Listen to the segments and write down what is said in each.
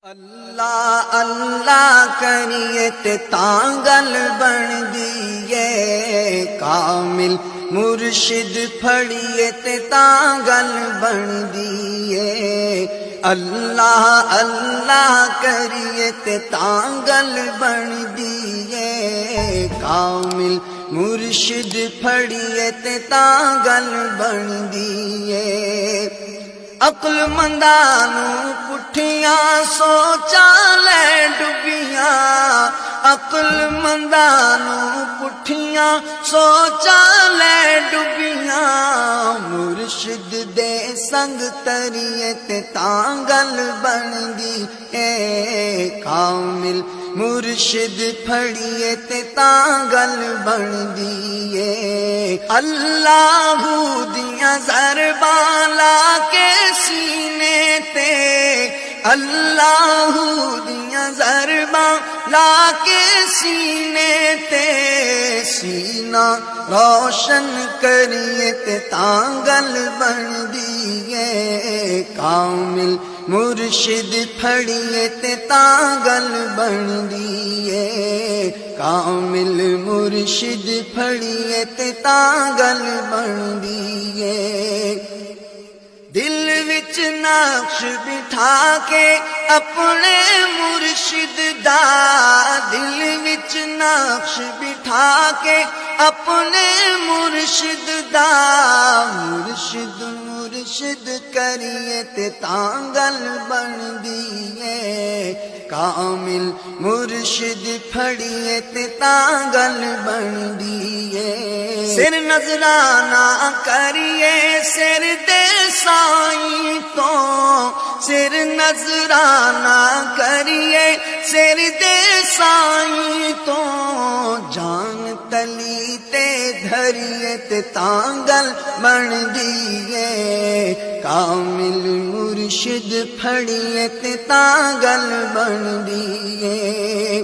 اللہ اللہ کریے تے تاں گل بندی ہے، کامل مرشد پھڑیے تے تاں گل بندی ہے۔ اللہ اللہ کریے تے تاں گل بندی ہے، کامل مرشد پھڑیے تے تاں گل بندی ہے۔ عقل مندانوں پٹھیاں سوچاں لے ڈبیاں، عقل مندانوں پٹھیاں سوچاں لے ڈبیاں، مرشد دے سنگ تریے تے تاں گل بندی ہے، کامل مرشد پھڑیے تے تاں گل بندی ہے۔ اللہ دیاں ضرباں لا کے سینے تے، اللہ دیاں ضرباں لا کے سینے تے، سینہ روشن کریے تے تاں گل بندی ہے، کامل مرشد پھڑیے تے تاں گل بندی ہے، کامل مرشد پھڑیے تے تاں گل بندی ہے۔ دل وچ نقش بٹھا کے اپنے مرشد دا، دل وچ نقش بٹھا کے اپنے مرشد دا، مرشد مرشد کریے تے تاں گل بندی ہے، کامل مرشد پھڑیے تے تاں گل بندی ہے۔ سر نظرانہ کریے سر دے سائیں تو، سر نظرانہ کریے سر دے سائیں تو، جان تلی تے دھریے تے تاں گل بندی ہے، کامل مرشد پھڑیے تے تاں گل بندی ہے۔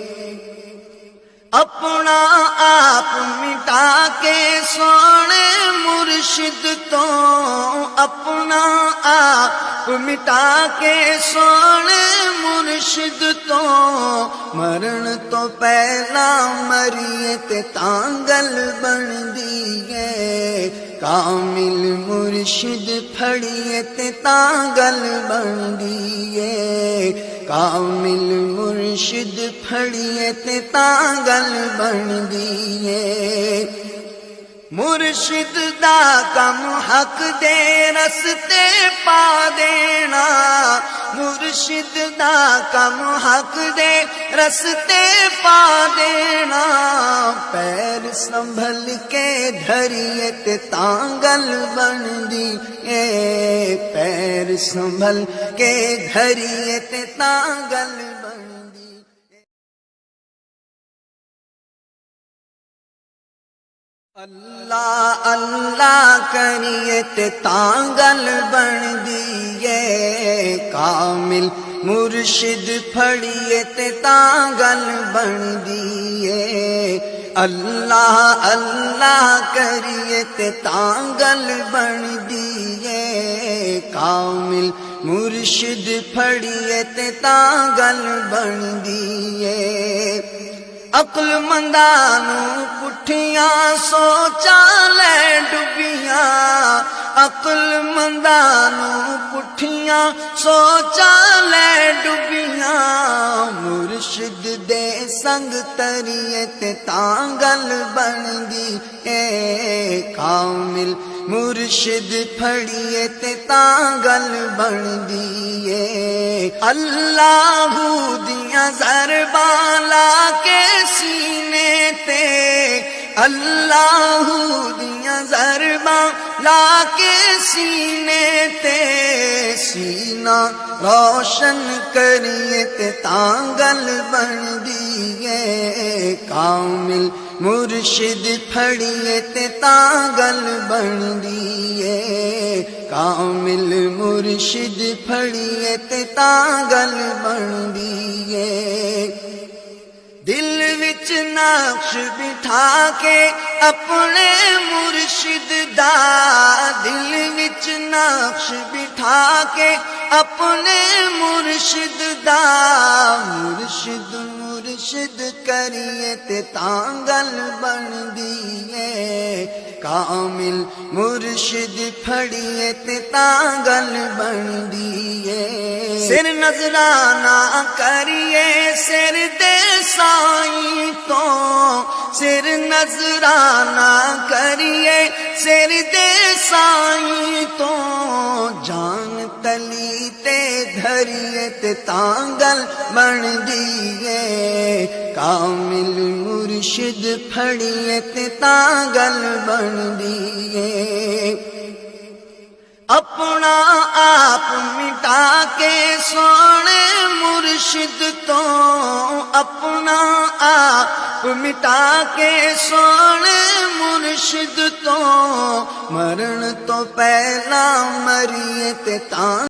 اپنا آپ مٹا کے سونے مرشد تو، اپنا آپ مٹا کے سونے مرشد تو، مرن تو پہلا مریے تے تاں گل بندی ہے، کامل مرشد پھڑیے تے تاں گل بندی ہے، کامل مرشد پھڑیے تے تاں گل بندی ہے۔ مرشد دا کم حق دے رستے پا دینا، مرشد دا کم حق دے رستے پا دینا، پیر سنبھل کے دھریے تے تاں گل بندی ہے، پیر سنبھل کے دھریے تے تاں گل بندی۔ اللہ اللہ کریے تے تاں گل بندی ہے، کامل مرشد پھڑیے تے تاں گل بندی ہے۔ اللہ اللہ کریے تے تاں گل بندی ہے، کامل مرشد پھڑیے تے تاں گل بندی ہے۔ عقل مندانوں پٹھیاں سوچاں لے ڈبیاں، عقل مندانوں پٹھیاں سوچاں لے ڈبیاں، مرشد دے سنگ تریے تے تاں گل بندی ہے، کامل مرشد پھڑیے تے تاں گل بندی ہے۔ اللہ دیاں ضرباں لا کے سینے تے، اللہ دیاں ضرباں لا کے سینے تے، سینہ روشن کریے تے تاں گل بندی ہے، کامل مرشد پھڑیے تے تاں گل بندی ہے، کامل مرشد پھڑیے تے تاں گل بندی ہے۔ دل وچ نقش بٹھا کے اپنے مرشد دا، دل وچ نقش بٹھا کے اپنے مرشد دا مرشد مرشد کریے تے تانگل بن دیئے کامل مرشد پھڑیے تے تانگل بن دیئے سر نظرانہ کریے سر دے سائیں تو سر نظرانہ کریے سر دے سائیں تو جان تلی تے دھریے تے تانگل بن دیئے کامل مرشد پھڑیے تے تانگل بن دیئے اپنا آپ مٹا کے سونے مرشد تو اپنا آپ مٹا کے سونے مرشد تو مرن تو پہلا مریے تے تاں